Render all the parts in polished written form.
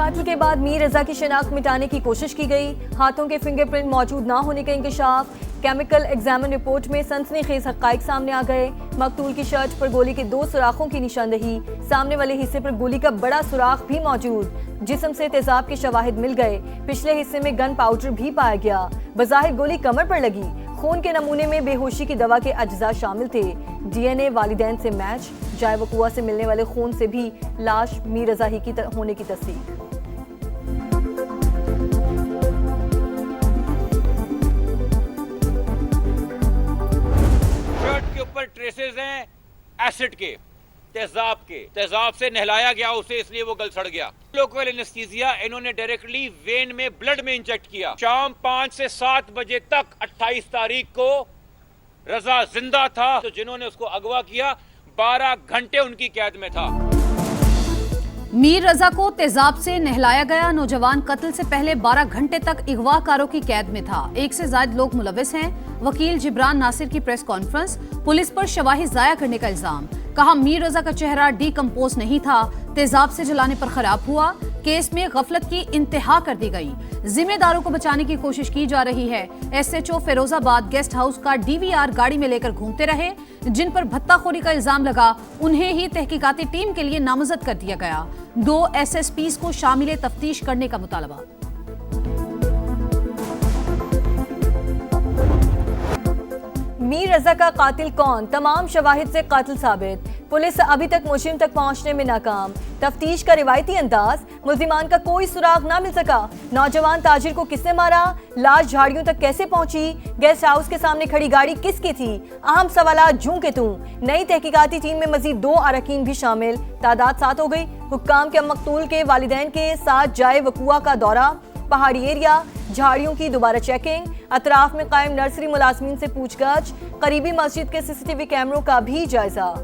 कातिल के बाद मीर रजा की शिनाख्त मिटाने की कोशिश की गई। हाथों के फिंगरप्रिंट मौजूद न होने का इंकशाफ। केमिकल एग्जामिन रिपोर्ट में सनसनीखेज हक़ाइक़ सामने आ गए। मकतूल की शर्ट पर गोली के 2 सुराखों की निशानदही। सामने वाले हिस्से पर गोली का बड़ा सुराख भी मौजूद। जिस्म से तेजाब के शवाहिद मिल गए। पिछले हिस्से में गन पाउडर भी पाया गया। बज़ाहिर गोली कमर पर लगी। खून के नमूने में बेहोशी की दवा के अज्जा शामिल थे। DNA वालिदैन से मैच। जाए वकुआ से मिलने वाले खून से भी लाश मीर रजा ही की होने की तस्दीक। शर्ट के ऊपर ट्रेसेस हैं एसिड के, तेजाब से नहलाया गया उसे, इसलिए वो गल सड़ गया। लोकल एनेस्थीसिया इन्होंने डायरेक्टली वेन में ब्लड में इंजेक्ट किया। शाम 5 से 7 बजे तक 28 तारीख को रजा जिंदा था, तो जिन्होंने उसको अगवा किया 12 घंटे उनकी कैद में था। मीर रजा को तेजाब से नहलाया गया। नौजवान कत्ल से पहले 12 घंटे तक अगवाकारों की कैद में था। 1 से ज्यादा लोग मुलविस हैं। वकील जिब्रान नासिर की प्रेस कॉन्फ्रेंस। पुलिस पर शवाहिद जाया करने का इल्जाम। कहा मीर रजा का चेहरा डीकम्पोज नहीं था, तेजाब से जलाने पर खराब हुआ। केस में गफलत की इंतहा कर दी गई। जिम्मेदारों को बचाने की कोशिश की जा रही है। SHO फिरोजाबाद गेस्ट हाउस का DVR गाड़ी में लेकर घूमते रहे। जिन पर भत्ताखोरी का इल्जाम लगा उन्हें ही तहकीकाती टीम के लिए नामजद कर दिया गया। 2 SSPs को शामिल तफ्तीश करने का मुतालबा। मीर रजा का कातिल कौन? तमाम शवाहिद से कातिल साबित। पुलिस अभी तक मुजरिम तक पहुंचने में नाकाम। तफ्तीश का रिवायती अंदाज। मुल्जिमान का कोई सुराग ना मिल सका। नौजवान ताजिर को किसने मारा? लाश झाड़ियों तक कैसे पहुंची? गेस्ट हाउस के सामने खड़ी गाड़ी किसकी थी? अहम सवालात जूं के तूं। नई तहकीकाती टीम में मजीद 2 अरकान भी शामिल। तादाद 7 हो गई। हुक्काम के मकतूल के वालिदैन के साथ जाए वकुआ का दौरा। पहाड़ी एरिया, झाड़ियों की दोबारा चेकिंग। अतराफ में कायम नर्सरी मुलाजमीन से पूछगछ। करीबी मस्जिद के CCTV कैमरों का भी जायजा।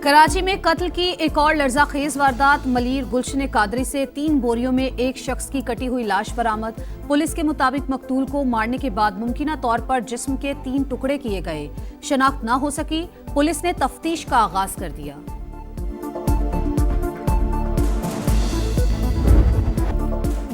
कराची में कत्ल की एक और लर्जाखेज वारदात। मलीर गुलशन कादरी से 3 बोरियों में एक शख्स की कटी हुई लाश बरामद। पुलिस के मुताबिक मकतूल को मारने के बाद मुमकिना तौर पर जिस्म के 3 टुकड़े किए गए। शनाख्त न हो सकी। पुलिस ने तफ्तीश का आगाज कर दिया।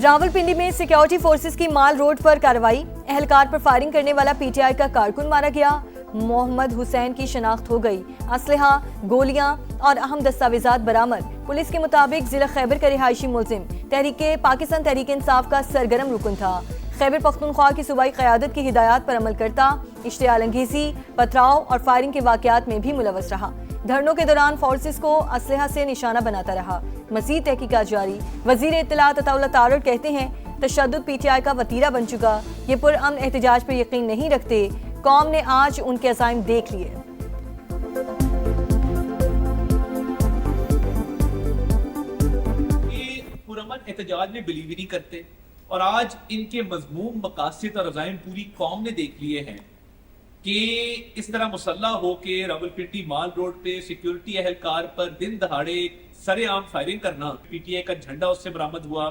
रावलपिंडी में सिक्योरिटी फोर्सेस की माल रोड पर कार्रवाई। एहलकार पर फायरिंग करने वाला PTI का कारकुन मारा गया। मोहम्मद हुसैन की शनाख्त हो गई। असलहा, गोलियां और अहम दस्तावेजात बरामद। पुलिस के मुताबिक जिला खैबर का रिहायशी मुलजिम पाकिस्तान तहरीक इंसाफ का सरगर्म रुकन था। खैबर पख्तूनख्वा की सूबाई क़यादत की हिदायत पर अमल करता। इश्तियाल अंगेजी, पथराव और फायरिंग के वाक़यात में भी मुलव्वस रहा। धरनों के दौरान फोर्सेस को असलहा से निशाना बनाता रहा। मज़ीद तहकीकात जारी। वज़ीर इत्तलात अताउल्लाह तारड़ कहते हैं तशद्दुद PTI का वतीरा बन चुका। ये पुरअमन एहतजाज पर यकीन नहीं रखते। कौम ने आज उनके अज़ाइम देख लिए। पुरअमन एहतजाज में बिलीव ही नहीं करते और आज इनके मज़मूम मकासद और अज़ाइम पूरी कौम ने देख लिए हैं कि इस तरह मुसल्लह होके रावलपिंडी माल रोड पे सिक्योरिटी एहलकार पर दिन दहाड़े सरेआम फायरिंग करना। PTI का झंडा उससे बरामद हुआ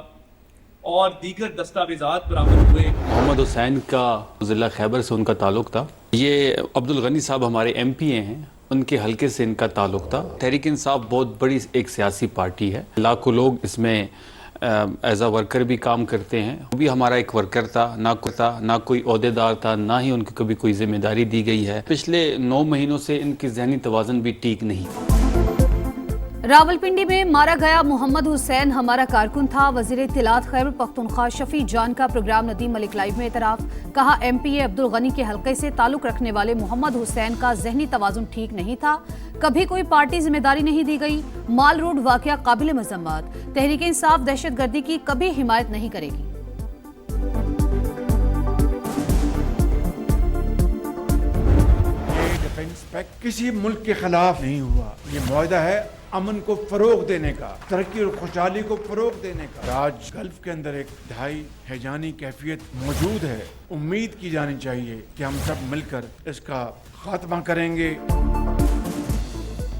और दीगर दस्तावेजात बरामद हुए। मोहम्मद हुसैन का जिला खैबर से उनका ताल्लुक था। ये अब्दुल गनी साहब हमारे MPA हैं, उनके हलके से इनका ताल्लुक था। तहरीक इंसाफ बहुत बड़ी एक सियासी पार्टी है। लाखों लोग इसमें एज अ वर्कर भी काम करते हैं। वो भी हमारा एक वर्कर था, ना कोई ओहदेदार था, ना ही उनको कभी कोई जिम्मेदारी दी गई है। पिछले 9 महीनों से इनकी जहनी तवाज़ुन भी ठीक नहीं था। रावलपिंडी में मारा गया मोहम्मद हुसैन हमारा कारकुन था। वज़ीर इत्तलात खैबर पख्तूनख्वा शफी जान का प्रोग्राम नदीम मलिक लाइव में एतराफ़। कहा MPA अब्दुल गनी के हल्के से ताल्लुक रखने वाले मोहम्मद हुसैन का जहनी तवाज़ुन ठीक नहीं था। कभी कोई पार्टी जिम्मेदारी नहीं दी गई। माल रोड वाक़या काबिल मज़म्मत। तहरीक इंसाफ दहशतगर्दी की कभी हिमायत नहीं करेगी। डिफेंस पैक्ट किसी मुल्क के खिलाफ नहीं हुआ। ये मुआहदा है अमन को फरोग देने का, तरक्की और खुशहाली को फरोग देने का। आज गल्फ के अंदर एक ढाई हैजानी कैफियत मौजूद है। उम्मीद की जानी चाहिए कि हम सब मिलकर इसका खात्मा करेंगे।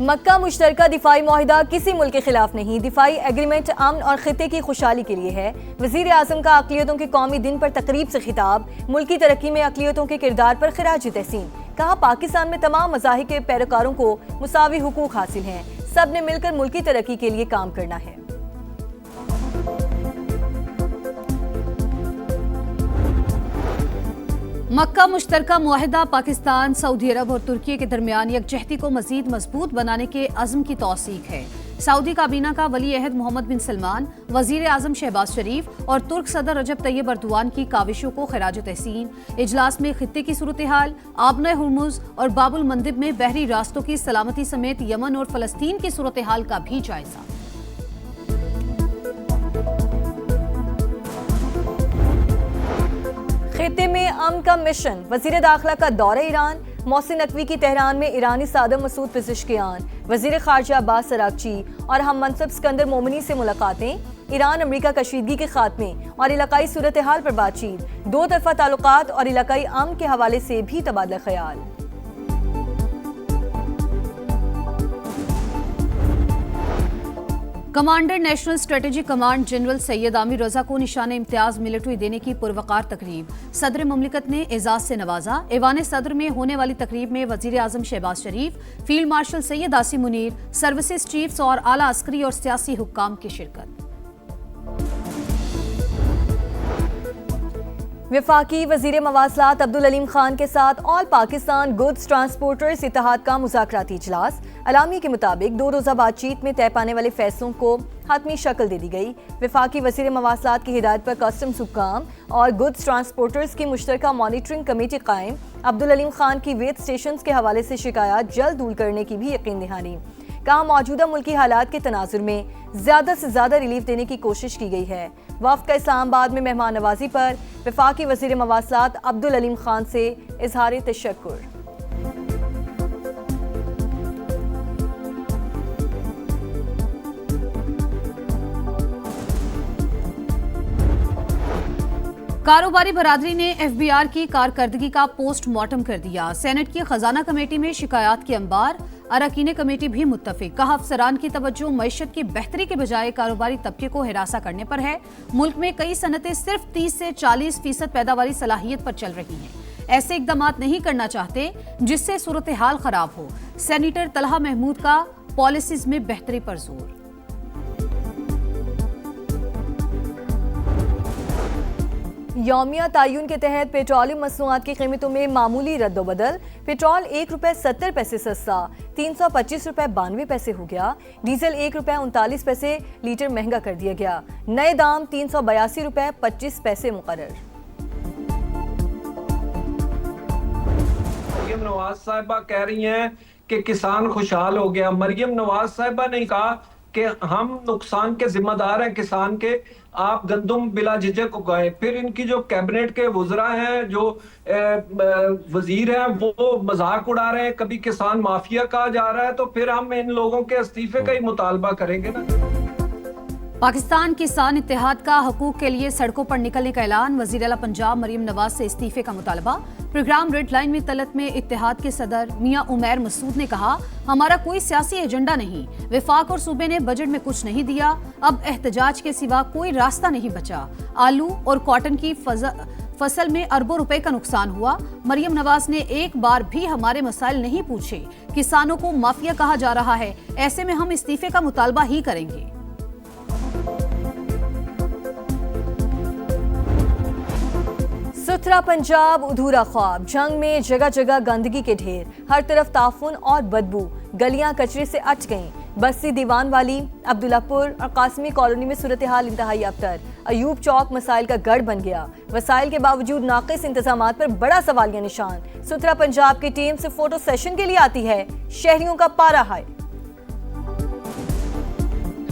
मक्का मुश्तरका दिफाई मुआहिदा किसी मुल्क के खिलाफ नहीं। दिफाई एग्रीमेंट अमन और खिते की खुशहाली के लिए है। वज़ीर आज़म का अक़लियतों के कौमी दिन पर तकरीब से खिताब। मुल्की तरक्की में अक़लियतों के किरदार पर खिराज तहसीन। कहा पाकिस्तान में तमाम मज़ाहिब के पैरोकारों को मुसावी हुकूक हासिल हैं, सब ने मिलकर मुल्की तरक्की के लिए काम करना है। मक्का मुश्तरका मुआहिदा पाकिस्तान, सऊदी अरब और तुर्की के दरमियान यकजहती को मजीद मजबूत बनाने के अज़्म की तौसीक है। सऊदी काबीना का वली अहद मोहम्मद बिन सलमान, वजीर आजम शहबाज शरीफ और तुर्क सदर रजब तैयब अर्दोआन की काविशों को खिराज तहसीन। इजलास में खित्ते की सूरत हाल, आबना हुर्मुज और बाबुल मंदिब में बहरी रास्तों की सलामती समेत यमन और फलस्तीन की सूरत हाल का भी जायजा। खित्ते में अमन का मिशन, वजीर दाखिला का दौरा ईरान, मोहसिन नकवी की तेहरान में ईरानी सदर मसूद पेज़ेश्कियान, वजीर खारजा अब्बास अरागची और हम मनसब सिकंदर मोमिनी से मुलाकातें, ईरान अमरीका कशीदगी के खात्मे और इलाकाई सूरत हाल पर बातचीत, दो तरफा ताल्लुकात और इलाकाई अमन के हवाले से भी तबादला ख्याल। Commander national strategic command general Syed Amir Raza को निशान इम्तियाज मिलिट्री देने की पुरवकार तकरीब, सदर मुमलिकत ने एजाज से नवाजा। ऐवान सदर में होने वाली तकरीब में वजीर आजम Shehbaz Sharif, field marshal Syed Asim Munir, services chiefs और आला अस्करी और सियासी हुक्काम की शिरकत। वफाकी वजीर मवासलात अब्दुल अलीम खान के साथ ऑल पाकिस्तान गुड्स ट्रांसपोर्टर्स इत्तेहाद का मुज़ाकराती इजलास, अलामी के मुताबिक 2 रोज़ा बातचीत में तय पाने वाले फैसलों को हतमी शक्ल दे दी गई। वफाकी वजीर मवासलात की हिदायत पर कस्टम्स हुक्काम और गुड्स ट्रांसपोर्टर्स की मुश्तरका मॉनिटरिंग कमेटी कायम। अब्दुल अलीम खान की वेट स्टेशन के हवाले से शिकायत जल्द दूर करने की भी यकीन दहानी। कहा मौजूदा मुल्की हालात के तनाजुर में ज्यादा से ज्यादा रिलीफ देने की कोशिश की गई है। वफ्द का इस्लामाबाद में मेहमान नवाजी पर वफाकी वजीर मवासलात अब्दुल अलीम खान से इजहार तशक्कुर। कारोबारी बरादरी ने एफबीआर की कारकर्दगी का पोस्टमार्टम कर दिया। सेनेट की खजाना कमेटी में शिकायत के अंबार, अरकान कमेटी भी मुत्तफिक। कहा अफसरान की तवज्जो मईशत की बेहतरी के बजाय कारोबारी तबके को हिरासा करने पर है। मुल्क में कई सनतें सिर्फ 30 से 40% पैदावारी सलाहियत पर चल रही हैं। ऐसे इकदाम नहीं करना चाहते जिससे सूरत हाल खराब हो। सेनेटर तलहा महमूद का पॉलिसीज में बेहतरी पर जोर। यौमिया तायुन के तहत पेट्रोलियम मसनूआत की कीमतों में मामूली रद्दोबदल। पेट्रोल ₹1.70 सस्ता 325 रुपए 92 पैसे हो गया। डीजल ₹1.39 लीटर महंगा कर दिया गया। नए दाम ₹382 रुपए 25 पैसे मुकर्रर। मरियम नवाज साहिबा कह रही हैं कि किसान खुशहाल हो गया। मरियम नवाज साहिबा ने कहा कि हम नुकसान के जिम्मेदार हैं किसान के, आप गंदम बिला झिझक उगाएं। फिर इनकी जो कैबिनेट के वज़रा हैं, जो वजीर हैं, वो मजाक उड़ा रहे हैं। कभी किसान माफिया कहा जा रहा है, तो फिर हम इन लोगों के इस्तीफे का ही मुतालबा करेंगे ना। पाकिस्तान किसान इत्तेहाद का हकूक के लिए सड़कों पर निकलने का ऐलान। वज़ीर आला पंजाब मरियम नवाज से इस्तीफे का मुतालबा। प्रोग्राम रेड लाइन में तलत में इत्तेहाद के सदर मियां उमैर मसूद ने कहा, हमारा कोई सियासी एजेंडा नहीं। वफाक और सूबे ने बजट में कुछ नहीं दिया, अब एहतजाज के सिवा कोई रास्ता नहीं बचा। आलू और कॉटन की फसल में अरबों रुपए का नुकसान हुआ। मरियम नवाज ने एक बार भी हमारे मसाइल नहीं पूछे। किसानों को माफिया कहा जा रहा है, ऐसे में हम इस्तीफे का मुतालबा ही करेंगे। सुथरा पंजाब अधूरा ख्वाब। जंग में जगह जगह गंदगी के ढेर, हर तरफ ताफुन और बदबू, गलियां कचरे से अट गईं। बस्ती दीवान वाली, अब्दुल्लापुर और कासमी कॉलोनी में सूरत हाल इंतहाई अबतर। अयूब चौक मसाइल का गढ़ बन गया। वसाइल के बावजूद नाकिस इंतजामात पर बड़ा सवालिया निशान। सुथरा पंजाब की टीम सिर्फ फोटो सेशन के लिए आती है, शहरियों का पारा हाय।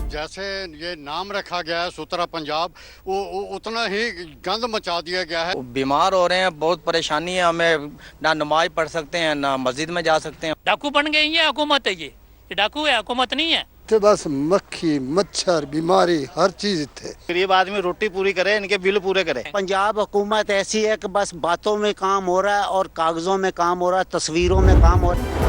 जैसे ये नाम रखा गया है सुथरा पंजाब, वो उतना ही गंद मचा दिया गया है। बीमार हो रहे हैं, बहुत परेशानी है, हमें ना नमाज पढ़ सकते हैं ना मस्जिद में जा सकते हैं। डाकू बन गई है हुकूमत, है ये डाकू है, हुकूमत नहीं है। तो बस मक्खी मच्छर बीमारी हर चीज थे। गरीब आदमी रोटी पूरी करे, इनके बिल पूरे करे। पंजाब हुकूमत ऐसी है कि बस बातों में काम हो रहा है और कागजों में काम हो रहा है, तस्वीरों में काम हो रहा है।